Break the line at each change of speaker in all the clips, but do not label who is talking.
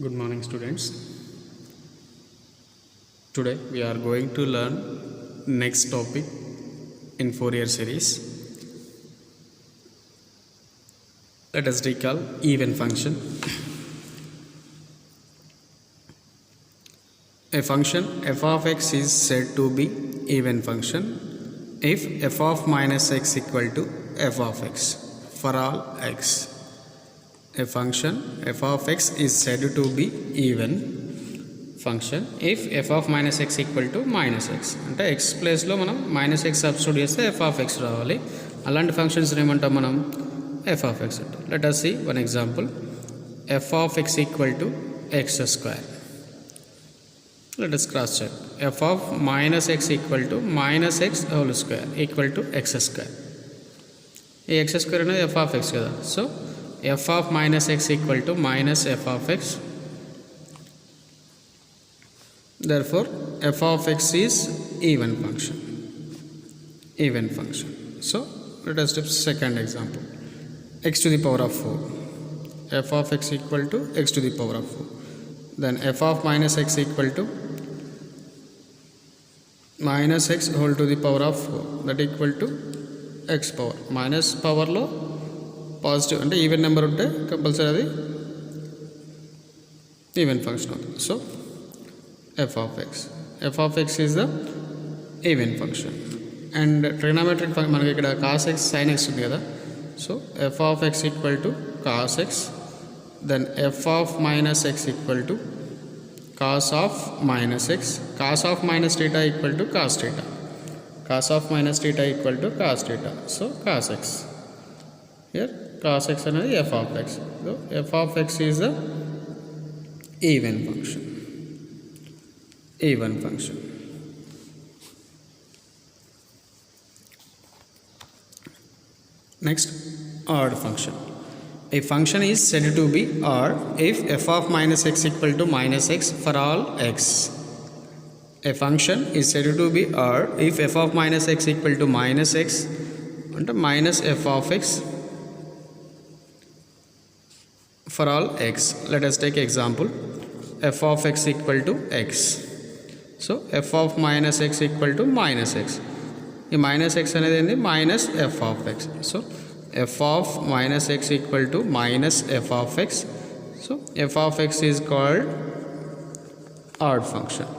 Good morning, students. Today we are going to learn next topic in Fourier series. Let us recall even function. A function f of x is said to be even function if f of minus x equal to f of x for all x. A function f of x is said to be even function if f of minus x equal to minus x. అంటే x ప్లేస్లో మనం minus X substitute చేస్తే f of x రావాలి. అలాంటి functions ఏమంటాం మనం f of x అంటాం. Let us see one example. f of x equal to x square. Let us cross check. f of minus x equal to minus x whole square equal to x square. ఈ x square అనేది f of x కదా. So f of minus x equal to minus f of x. Therefore, f of x is even function. Even function. So, let us take second example. X to the power of 4. F of x equal to x to the power of 4. Then f of minus x equal to minus x whole to the power of 4. That equal to x power. Minus power lo positive అంటే even number ఉంటే compulsory అది even function అవుతుంది. So F of X is the even function. And trigonometric function మనకి ఇక్కడ cos X sine X ఉంది కదా. So F of X equal to cos X. Then F of minus X equal to cos of minus X. Cos of minus theta equal to cos theta. Cos of minus theta equal to cos theta. So cos X. Here cos x అనేది f of x. So f of x is a even function. Even function. Next, odd function. A function is said to be odd if f of minus x equal to minus x for all x. A function is said to be odd if f of minus x equal to minus x and minus f of x for all x. Let us take example. F of x equal to x. So f of minus x equal to minus x. ఈ minus X అనేది ఏంటి minus f of X. So F of minus X equal to minus f of X. So F of X is called odd function.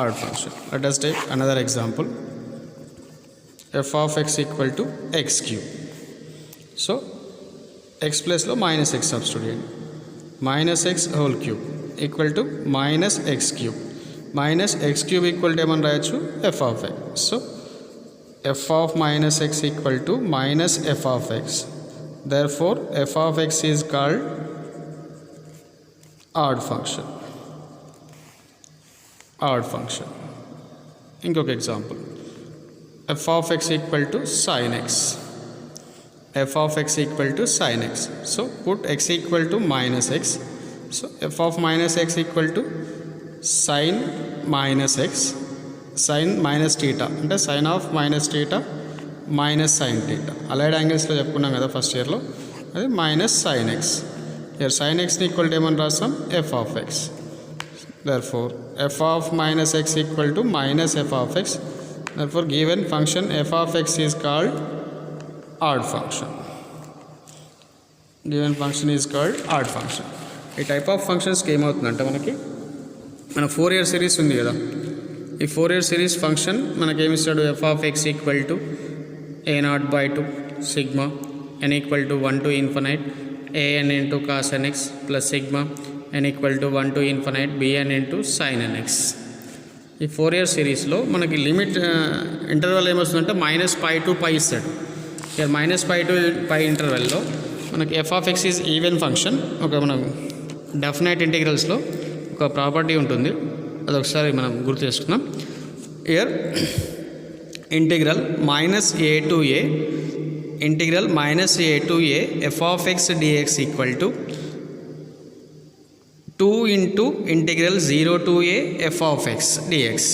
Odd function. Let us take another example. F of X equal to X cube. So x ప్లేస్లో minus X substitute చేయండి. Minus X whole cube equal to minus X cube. Minus X cube equal to ఏమని రాయొచ్చు F of X. So F of minus X equal to minus f of x. There for f of X is called odd function. Odd function. ఇంకొక example. F of X equal to sine x. f of x equal to sin x. So put x equal to minus x. So f of minus x equal to sin minus x. Sin minus theta అంటే sin of minus theta minus sin theta. Allied యాంగిల్స్లో చెప్పుకున్నాం కదా first ఇయర్లో. అది minus sin x. here sin x ని equal to ఏమని రాస్తాం f of x. therefore f of minus x equal to minus f of x. therefore given function f of x is called odd function. Given function is called odd function. ఈ type of ఫంక్షన్స్కి ఏమవుతుందంటే మనకి మన Fourier series ఉంది కదా. ఈ Fourier series function మనకేమిస్తాడు f of X equal to a naught by two sigma n equal to 1 to infinite a n into cos n x plus sigma n equal to 1 to infinite b n into sine n x. ఈ Fourier సిరీస్లో మనకి limit interval ఏమొస్తుందంటే minus pi to pi ఇస్తాడు. ఇక్కడ minus pi to పై ఇంటర్వెల్లో మనకి F of X is even function. ఒక మనం definite ఇంటిగ్రల్స్లో ఒక ప్రాపర్టీ ఉంటుంది, అదొకసారి మనం గుర్తు చేసుకుందాం. Here integral minus A to A integral minus A to A F of X dx equal to 2 into integral 0 to a F of X dx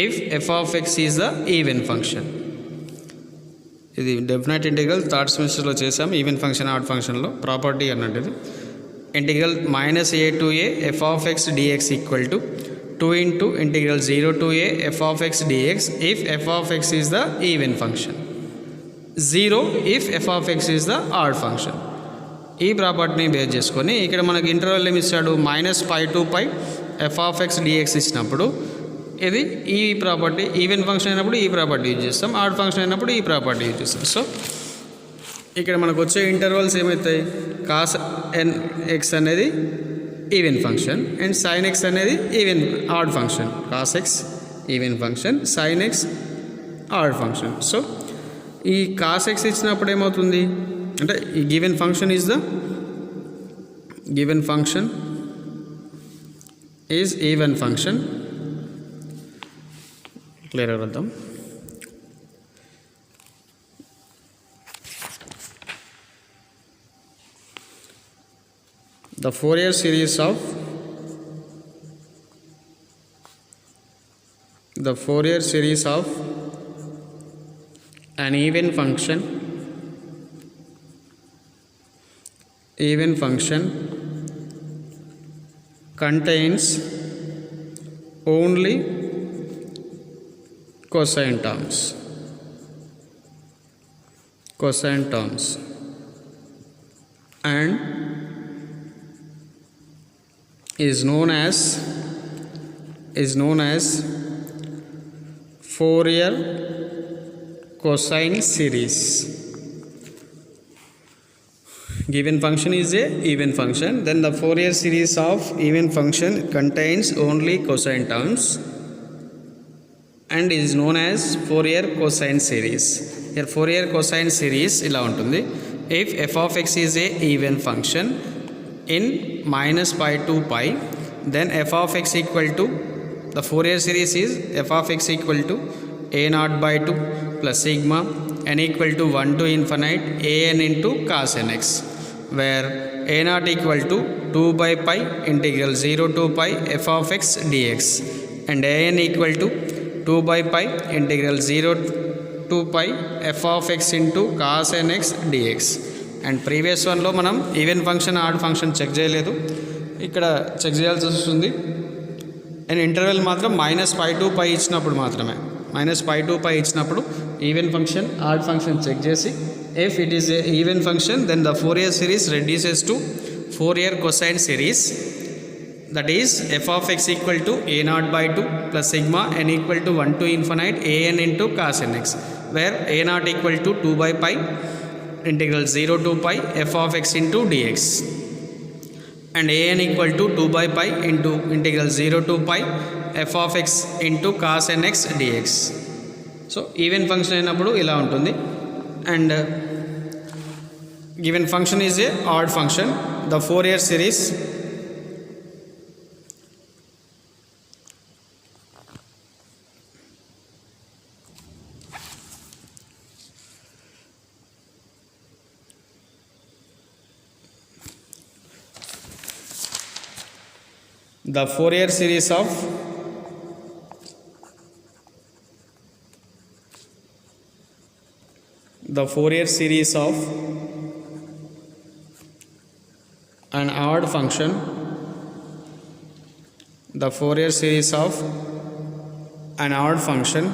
if F of X is the even function. ఇది definite integral third సెమిస్టర్లో చేసాం. Even function odd ఫంక్షన్లో property అన్నట్టు ఇది. integral minus a to a f of x dx equal to 2 into integral 0 to a f of x dx if f of x is the even function, 0 if f of x is the odd function. ఈ ప్రాపర్టీని base చేసుకొని ఇక్కడ మనకి interval ఏమి ఇస్తాడు, -π to π f of x dx ఇచ్చినప్పుడు ఇది ఈ ప్రాపర్టీ ఈవెన్ ఫంక్షన్ అయినప్పుడు ఈ ప్రాపర్టీ యూజ్ చేస్తాం, ఆడ్ ఫంక్షన్ అయినప్పుడు ఈ ప్రాపర్టీ యూజ్ చేస్తాం. సో ఇక్కడ మనకు వచ్చే ఇంటర్వల్స్ ఏమవుతాయి, కాస్ ఎన్ ఎక్స్ అనేది even function and sine x అనేది even odd function. Cos x even function, sine x odd function. So ఈ కాస్ ఎక్స్ ఇచ్చినప్పుడు ఏమవుతుంది అంటే ఈ given function is even function. Clear అవుతాం. The Fourier series of an even function contains only cosine terms and is known as Fourier cosine series. Given function is a even function, then the Fourier series of even function contains only cosine terms and is known as Fourier cosine series. Here Fourier cosine series ila untundi. If f of x is a even function in -π to π, then f of x equal to, the Fourier series is f of x equal to a0/2 plus sigma n equal to 1 to infinite an into cos nx, where a0 equal to 2/π integral 0 to π f of x dx and an equal to 2/π integral 0 to π f of x into cos nx dx. And previous వన్లో మనం even function odd function check చేయలేదు, ఇక్కడ check చేయాల్సి వస్తుంది. And interval మాత్రం -π to π ఇచ్చినప్పుడు మాత్రమే, -π to π ఇచ్చినప్పుడు even function odd function check చేసి if it is a even function then the Fourier series reduces to Fourier cosine series, that is f of x equal to a0/2 plus sigma n equal to 1 to infinite an into cos nx, where a0 equal to 2/π integral 0 to π f of x into dx and an equal to 2/π into integral 0 to π f of x into cos nx dx. So even function అయినప్పుడు ఇలా ఉంటుంది. And given function is a add function, the Fourier series of an odd function, the Fourier series of an odd function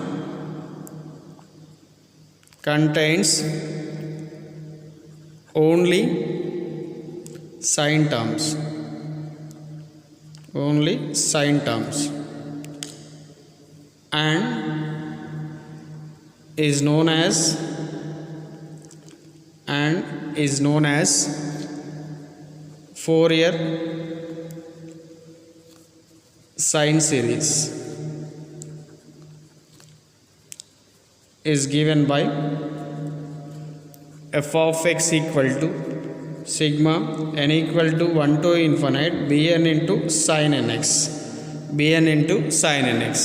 contains only sine terms and is known as Fourier sine series, is given by f of x equal to sigma n equal to 1 to infinite bn into sin nx,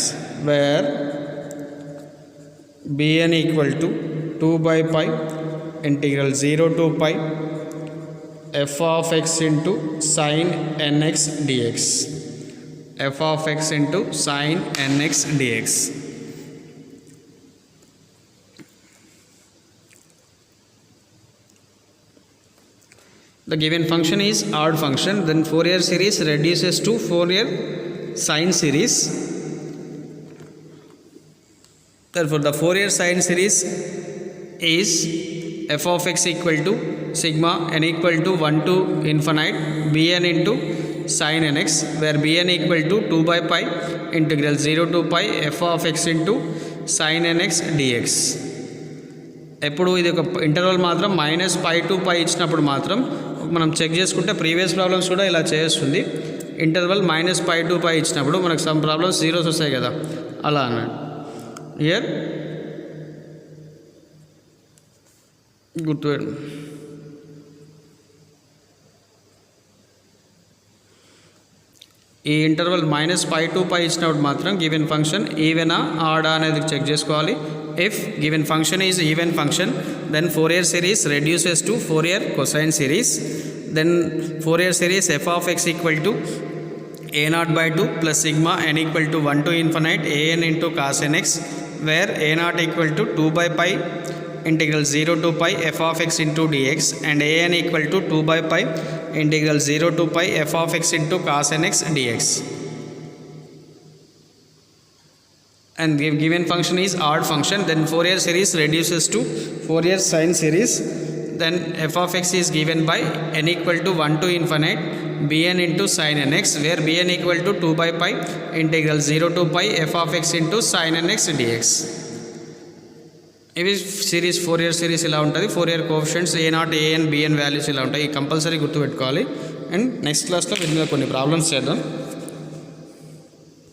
where bn equal to 2/π integral 0 to π f of x into sin nx dx, f of x into sin nx dx. The given function is odd function, then Fourier series reduces to Fourier sine series. Therefore the Fourier sine series is f of x equal to sigma n equal to 1 to infinite bn into sin nx, where bn equal to 2 by pi integral 0 to pi f of x into sin nx dx. ఎప్పుడు ఇది ఒక interval మాత్రం -π to π ఇచ్చినప్పుడు మాత్రం మనం check చేసుకుంటే previous problems కూడా ఇలా చేస్తుంది. ఇంటర్వల్ -π to π ఇచ్చినప్పుడు మనకు సమ్ ప్రాబ్లమ్స్ జీరోస్ వస్తాయి కదా, అలా అన్నాడు. హియర్ గుర్తుపెట్టు. ఈ ఇంటర్వల్ -π to π ఇచ్చినప్పుడు మాత్రం గివెన్ ఫంక్షన్ ఈవెనా ఆడా అనేది చెక్ చేసుకోవాలి. If given function is even function, then Fourier series reduces to Fourier cosine series. Then Fourier series f of x equal to a0 by 2 plus sigma n equal to 1 to infinite an into cos nx, where a0 equal to 2 by pi integral 0 to pi f of x into dx and an equal to 2 by pi integral 0 to pi f of x into cos nx dx. And given function is odd function, then Fourier series reduces to Fourier sine series. Then f of x is given by n equal to 1 to infinite bn into sin nx, where bn equal to 2 by pi integral 0 to pi f of x into sin nx dx. ఇవి series Fourier series ఇలా ఉంటుంది. Fourier coefficients a0 an bn values ఇలా ఉంటాయి. Compulsory గుర్తుపెట్టుకోవాలి. And next క్లాస్లో వీటి మీద కొన్ని ప్రాబ్లమ్స్ చేద్దాం.